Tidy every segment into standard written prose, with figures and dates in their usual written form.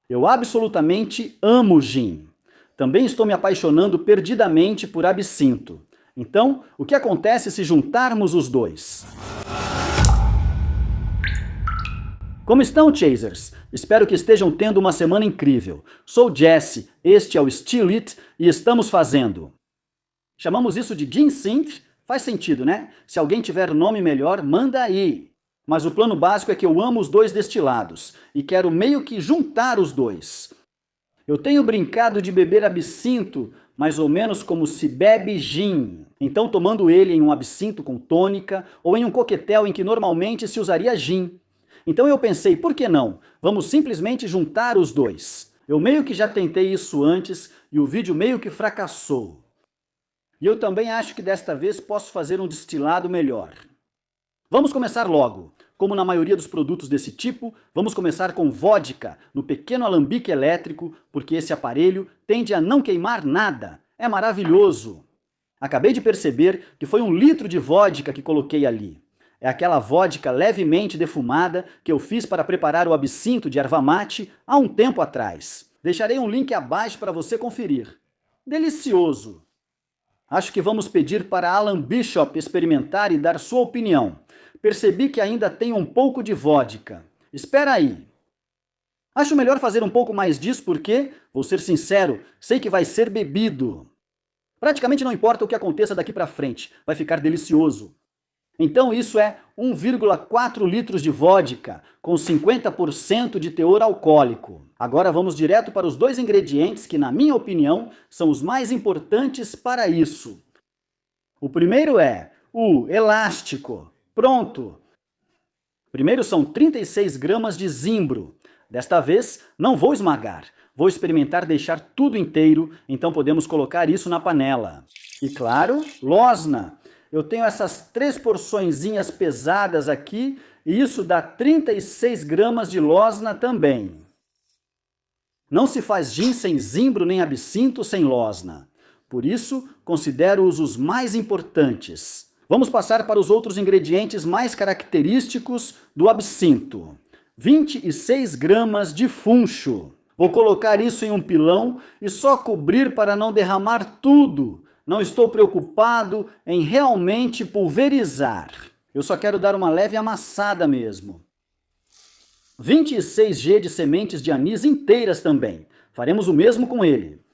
Eu absolutamente amo gin. Também estou me apaixonando perdidamente por absinto. Então, o que acontece se juntarmos os dois? Como estão, Chasers? Espero que estejam tendo uma semana incrível. Sou Jesse, este é o Still It e estamos fazendo. Chamamos isso de Gin Synth? Faz sentido, né? Se alguém tiver nome melhor, manda aí. Mas o plano básico é que eu amo os dois destilados e quero meio que juntar os dois. Eu tenho brincado de beber absinto, mais ou menos como se bebe gin. Então tomando ele em um absinto com tônica ou em um coquetel em que normalmente se usaria gin. Então eu pensei, por que não? Vamos simplesmente juntar os dois. Eu meio que já tentei isso antes e o vídeo meio que fracassou. E eu também acho que desta vez posso fazer um destilado melhor. Vamos começar logo. Como na maioria dos produtos desse tipo, vamos começar com vodka, no pequeno alambique elétrico, porque esse aparelho tende a não queimar nada. É maravilhoso. Acabei de perceber que foi 1 litro de vodka que coloquei ali. É aquela vodka levemente defumada que eu fiz para preparar o absinto de erva mate há um tempo atrás. Deixarei um link abaixo para você conferir. Delicioso! Acho que vamos pedir para Alan Bishop experimentar e dar sua opinião. Percebi que ainda tem um pouco de vodka. Espera aí. Acho melhor fazer um pouco mais disso porque, vou ser sincero, sei que vai ser bebido. Praticamente não importa o que aconteça daqui para frente, vai ficar delicioso. Então isso é 1,4 litros de vodka, com 50% de teor alcoólico. Agora vamos direto para os dois ingredientes que, na minha opinião, são os mais importantes para isso. O primeiro é o elástico. Pronto! Primeiro são 36 gramas de zimbro. Desta vez não vou esmagar, vou experimentar deixar tudo inteiro, então podemos colocar isso na panela. E claro, losna. Eu tenho essas 3 porçõezinhas pesadas aqui e isso dá 36 gramas de losna também. Não se faz gin sem zimbro nem absinto sem losna. Por isso, considero-os os mais importantes. Vamos passar para os outros ingredientes mais característicos do absinto. 26 gramas de funcho. Vou colocar isso em um pilão e só cobrir para não derramar tudo. Não estou preocupado em realmente pulverizar. Eu só quero dar uma leve amassada mesmo. 26 g de sementes de anis inteiras também. Faremos o mesmo com ele.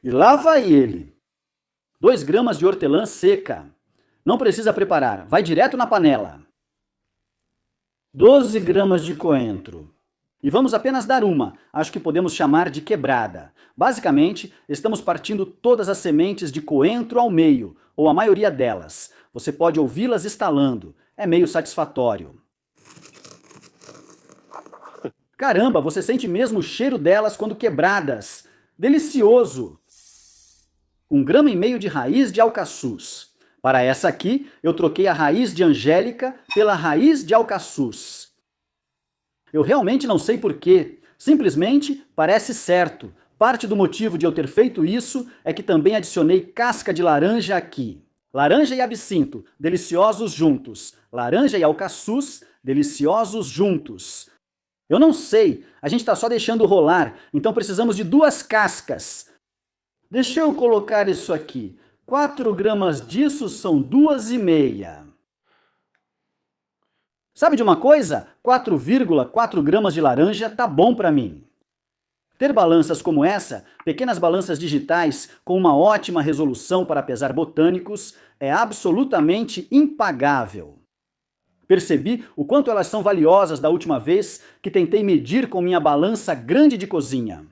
E lá vai ele. 2 gramas de hortelã seca. Não precisa preparar, vai direto na panela. 12 gramas de coentro. E vamos apenas dar uma, acho que podemos chamar de quebrada. Basicamente, estamos partindo todas as sementes de coentro ao meio, ou a maioria delas. Você pode ouvi-las estalando, é meio satisfatório. Caramba, você sente mesmo o cheiro delas quando quebradas. Delicioso! 1,5 grama de raiz de alcaçuz. Para essa aqui, eu troquei a raiz de angélica pela raiz de alcaçuz. Eu realmente não sei porquê, simplesmente parece certo. Parte do motivo de eu ter feito isso é que também adicionei casca de laranja aqui. Laranja e absinto, deliciosos juntos. Laranja e alcaçuz, deliciosos juntos. Eu não sei, a gente está só deixando rolar, então precisamos de 2 cascas. Deixa eu colocar isso aqui. 4 gramas disso são 2,5. Sabe de uma coisa? 4,4 gramas de laranja tá bom para mim. Ter balanças como essa, pequenas balanças digitais com uma ótima resolução para pesar botânicos, é absolutamente impagável. Percebi o quanto elas são valiosas da última vez que tentei medir com minha balança grande de cozinha.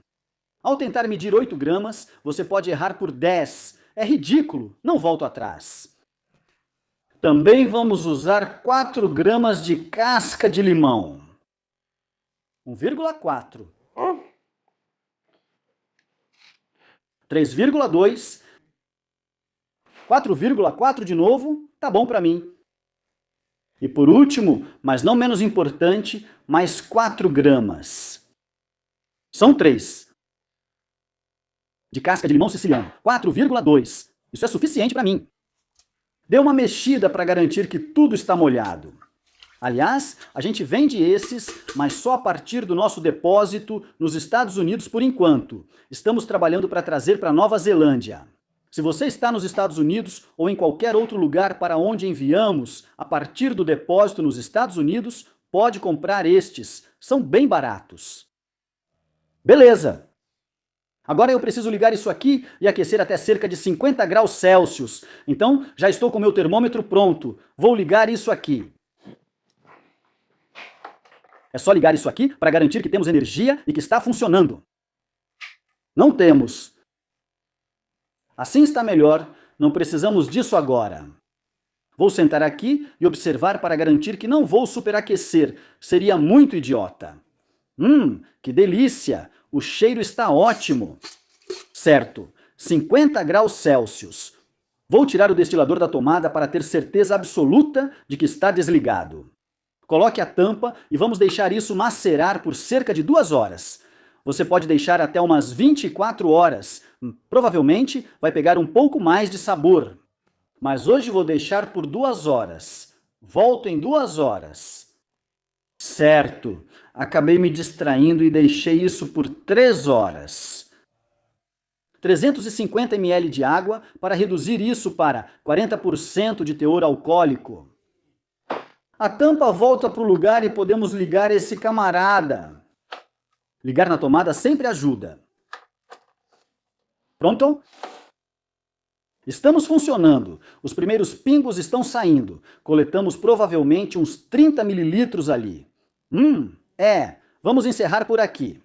Ao tentar medir 8 gramas, você pode errar por 10. É ridículo, não volto atrás. Também vamos usar 4 gramas de casca de limão. 1,4. 3,2. 4,4 de novo, tá bom para mim. E por último, mas não menos importante, mais 4 gramas. São 3. De casca de limão siciliano. 4,2. Isso é suficiente para mim. Dê uma mexida para garantir que tudo está molhado. Aliás, a gente vende esses, mas só a partir do nosso depósito nos Estados Unidos por enquanto. Estamos trabalhando para trazer para Nova Zelândia. Se você está nos Estados Unidos ou em qualquer outro lugar para onde enviamos a partir do depósito nos Estados Unidos, pode comprar estes. São bem baratos. Beleza! Agora eu preciso ligar isso aqui e aquecer até cerca de 50 graus Celsius. Então, já estou com meu termômetro pronto. Vou ligar isso aqui. É só ligar isso aqui para garantir que temos energia e que está funcionando. Não temos. Assim está melhor, não precisamos disso agora. Vou sentar aqui e observar para garantir que não vou superaquecer, seria muito idiota. Que delícia! O cheiro está ótimo. Certo, 50 graus Celsius. Vou tirar o destilador da tomada para ter certeza absoluta de que está desligado. Coloque a tampa e vamos deixar isso macerar por cerca de 2 horas. Você pode deixar até umas 24 horas. Provavelmente vai pegar um pouco mais de sabor. Mas hoje vou deixar por 2 horas. Volto em 2 horas. Certo. Acabei me distraindo e deixei isso por 3 horas. 350 ml de água para reduzir isso para 40% de teor alcoólico. A tampa volta para o lugar e podemos ligar esse camarada. Ligar na tomada sempre ajuda. Pronto? Estamos funcionando. Os primeiros pingos estão saindo. Coletamos provavelmente uns 30 mililitros ali. Vamos encerrar por aqui.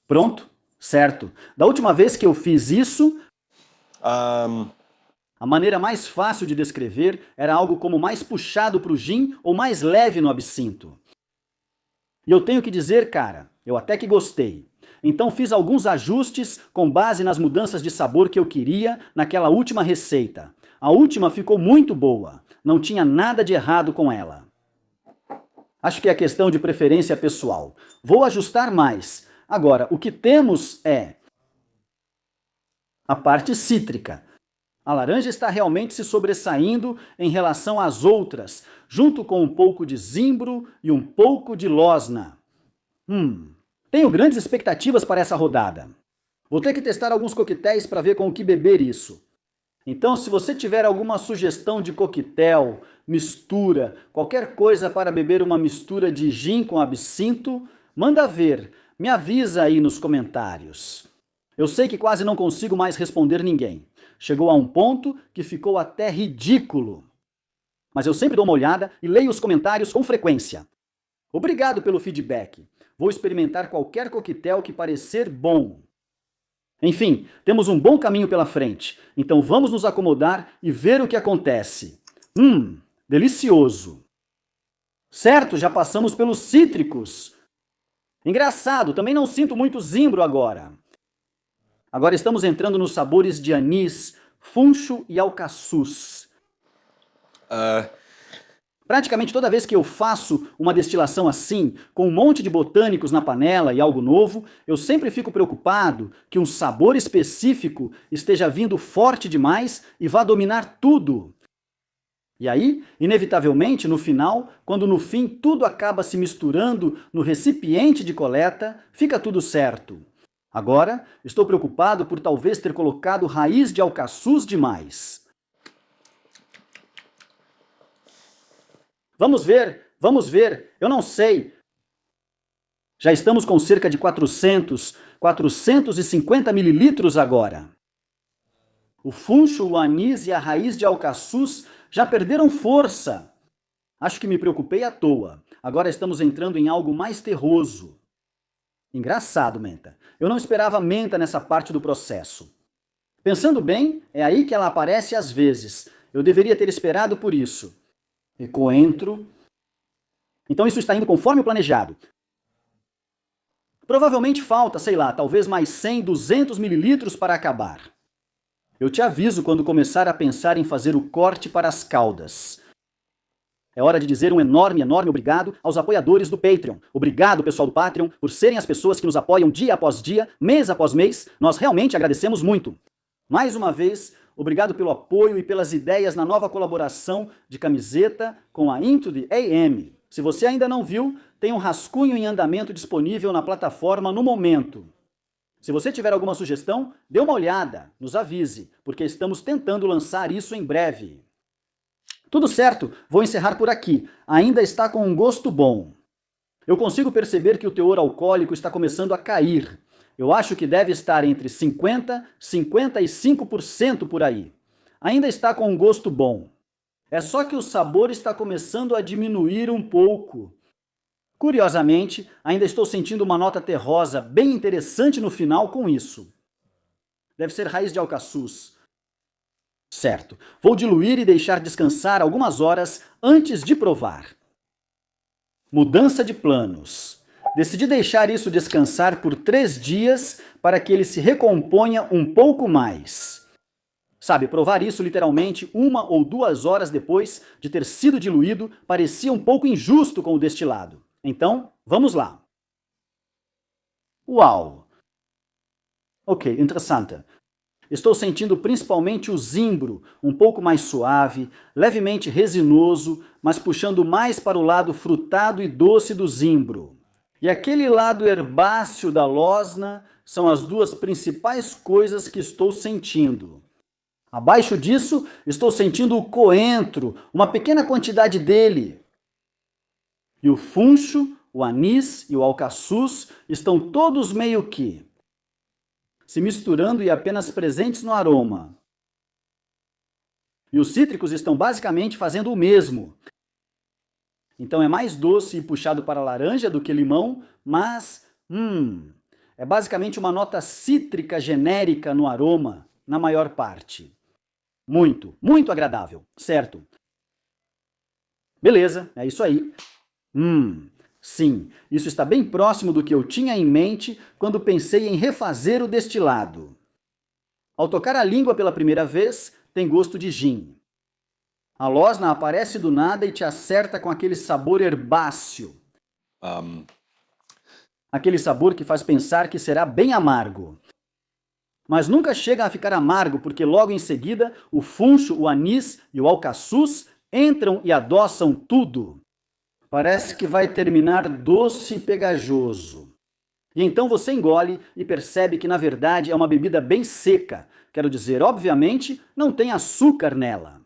Pronto? Certo. Da última vez que eu fiz isso... A maneira mais fácil de descrever era algo como mais puxado para o gin ou mais leve no absinto. E eu tenho que dizer, cara, eu até que gostei. Então fiz alguns ajustes com base nas mudanças de sabor que eu queria naquela última receita. A última ficou muito boa. Não tinha nada de errado com ela. Acho que é questão de preferência pessoal. Vou ajustar mais. Agora, o que temos é a parte cítrica. A laranja está realmente se sobressaindo em relação às outras, junto com um pouco de zimbro e um pouco de losna. Tenho grandes expectativas para essa rodada. Vou ter que testar alguns coquetéis para ver com o que beber isso. Então, se você tiver alguma sugestão de coquetel, mistura, qualquer coisa para beber uma mistura de gin com absinto, manda ver. Me avisa aí nos comentários. Eu sei que quase não consigo mais responder ninguém. Chegou a um ponto que ficou até ridículo. Mas eu sempre dou uma olhada e leio os comentários com frequência. Obrigado pelo feedback. Vou experimentar qualquer coquetel que parecer bom. Enfim, temos um bom caminho pela frente, então vamos nos acomodar e ver o que acontece. Delicioso. Certo, já passamos pelos cítricos. Engraçado, também não sinto muito zimbro agora. Agora estamos entrando nos sabores de anis, funcho e alcaçuz. Praticamente toda vez que eu faço uma destilação assim, com um monte de botânicos na panela e algo novo, eu sempre fico preocupado que um sabor específico esteja vindo forte demais e vá dominar tudo. E aí, inevitavelmente, no final, quando no fim tudo acaba se misturando no recipiente de coleta, fica tudo certo. Agora, estou preocupado por talvez ter colocado raiz de alcaçuz demais. Vamos ver, eu não sei. Já estamos com cerca de 450 mililitros agora. O funcho, o anis e a raiz de alcaçuz já perderam força. Acho que me preocupei à toa. Agora estamos entrando em algo mais terroso. Engraçado, menta. Eu não esperava menta nessa parte do processo. Pensando bem, é aí que ela aparece às vezes. Eu deveria ter esperado por isso. E coentro. Então isso está indo conforme o planejado. Provavelmente falta, sei lá, talvez mais 100, 200 mililitros para acabar. Eu te aviso quando começar a pensar em fazer o corte para as caudas. É hora de dizer um enorme, enorme obrigado aos apoiadores do Patreon. Obrigado, pessoal do Patreon, por serem as pessoas que nos apoiam dia após dia, mês após mês. Nós realmente agradecemos muito. Mais uma vez, Obrigado pelo apoio e pelas ideias na nova colaboração de camiseta com a Into the AM. Se você ainda não viu, tem um rascunho em andamento disponível na plataforma no momento. Se você tiver alguma sugestão, dê uma olhada, nos avise, porque estamos tentando lançar isso em breve. Tudo certo, vou encerrar por aqui. Ainda está com um gosto bom. Eu consigo perceber que o teor alcoólico está começando a cair. Eu acho que deve estar entre 50% e 55% por aí. Ainda está com um gosto bom. É só que o sabor está começando a diminuir um pouco. Curiosamente, ainda estou sentindo uma nota terrosa bem interessante no final com isso. Deve ser raiz de alcaçuz. Certo, vou diluir e deixar descansar algumas horas antes de provar. Mudança de planos. Decidi deixar isso descansar por 3 dias para que ele se recomponha um pouco mais. Sabe, provar isso literalmente 1 ou 2 horas depois de ter sido diluído parecia um pouco injusto com o destilado. Então, vamos lá. Uau! Ok, interessante. Estou sentindo principalmente o zimbro, um pouco mais suave, levemente resinoso, mas puxando mais para o lado frutado e doce do zimbro. E aquele lado herbáceo da losna são as 2 principais coisas que estou sentindo. Abaixo disso, estou sentindo o coentro, uma pequena quantidade dele. E o funcho, o anis e o alcaçuz estão todos meio que se misturando e apenas presentes no aroma. E os cítricos estão basicamente fazendo o mesmo. Então é mais doce e puxado para laranja do que limão, mas é basicamente uma nota cítrica genérica no aroma, na maior parte. Muito, muito agradável, certo? Beleza, é isso aí. Sim, isso está bem próximo do que eu tinha em mente quando pensei em refazer o destilado. Ao tocar a língua pela primeira vez, tem gosto de gin. A losna aparece do nada e te acerta com aquele sabor herbáceo. Aquele sabor que faz pensar que será bem amargo. Mas nunca chega a ficar amargo, porque logo em seguida o funcho, o anis e o alcaçuz entram e adoçam tudo. Parece que vai terminar doce e pegajoso. E então você engole e percebe que na verdade é uma bebida bem seca. Quero dizer, obviamente, não tem açúcar nela.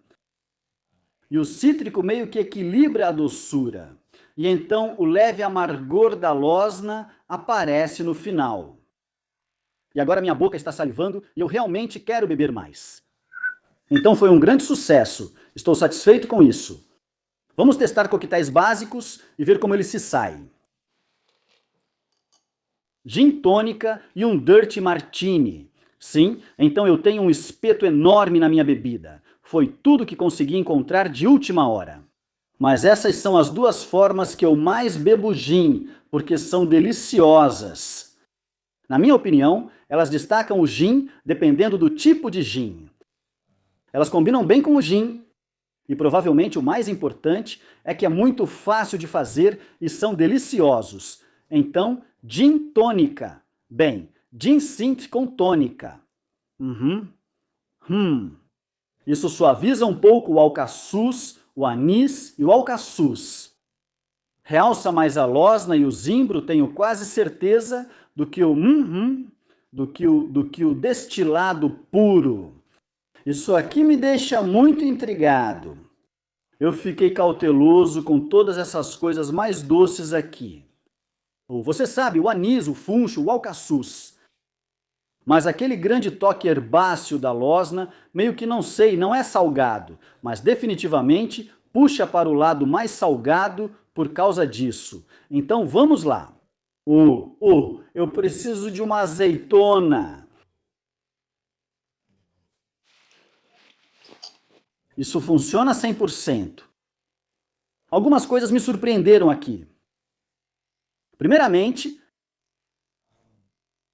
E o cítrico meio que equilibra a doçura. E então o leve amargor da losna aparece no final. E agora minha boca está salivando e eu realmente quero beber mais. Então foi um grande sucesso. Estou satisfeito com isso. Vamos testar coquetéis básicos e ver como eles se saem. Gin tônica e um Dirty Martini. Sim, então eu tenho um espeto enorme na minha bebida. Foi tudo que consegui encontrar de última hora. Mas essas são as 2 formas que eu mais bebo gin, porque são deliciosas. Na minha opinião, elas destacam o gin dependendo do tipo de gin. Elas combinam bem com o gin. E provavelmente o mais importante é que é muito fácil de fazer e são deliciosos. Então, gin tônica. Bem, gin synth com tônica. Isso suaviza um pouco o alcaçuz, o anis e o alcaçuz. Realça mais a losna e o zimbro, tenho quase certeza, do que o destilado puro. Isso aqui me deixa muito intrigado. Eu fiquei cauteloso com todas essas coisas mais doces aqui. Você sabe, o anis, o funcho, o alcaçuz. Mas aquele grande toque herbáceo da losna, meio que não sei, não é salgado, mas definitivamente puxa para o lado mais salgado por causa disso. Então vamos lá. Eu preciso de uma azeitona. Isso funciona 100%. Algumas coisas me surpreenderam aqui. Primeiramente,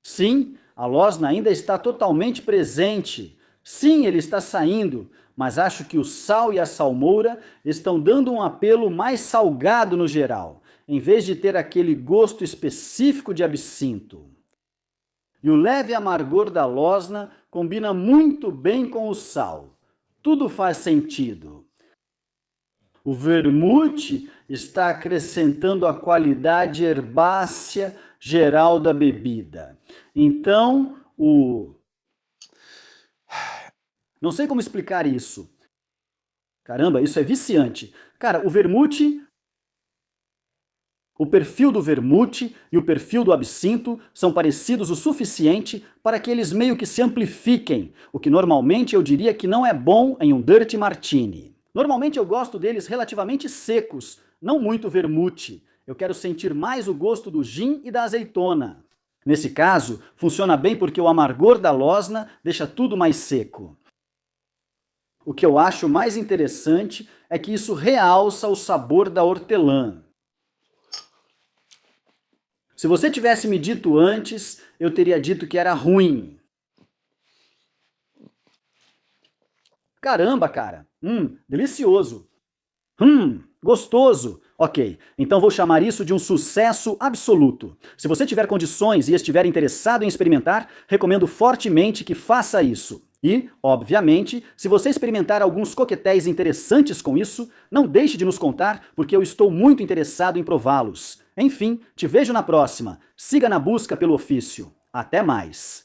sim, a losna ainda está totalmente presente. Sim, ele está saindo, mas acho que o sal e a salmoura estão dando um apelo mais salgado no geral, em vez de ter aquele gosto específico de absinto. E o leve amargor da losna combina muito bem com o sal. Tudo faz sentido. O vermute está acrescentando a qualidade herbácea geral da bebida. Então, Não sei como explicar isso. Caramba, isso é viciante. Cara, o perfil do vermute e o perfil do absinto são parecidos o suficiente para que eles meio que se amplifiquem, o que normalmente eu diria que não é bom em um Dirty Martini. Normalmente eu gosto deles relativamente secos, não muito vermute. Eu quero sentir mais o gosto do gin e da azeitona. Nesse caso, funciona bem porque o amargor da losna deixa tudo mais seco. O que eu acho mais interessante é que isso realça o sabor da hortelã. Se você tivesse me dito antes, eu teria dito que era ruim. Caramba, cara! Delicioso! Gostoso! Ok, então vou chamar isso de um sucesso absoluto. Se você tiver condições e estiver interessado em experimentar, recomendo fortemente que faça isso. E, obviamente, se você experimentar alguns coquetéis interessantes com isso, não deixe de nos contar, porque eu estou muito interessado em prová-los. Enfim, te vejo na próxima. Siga na busca pelo ofício. Até mais!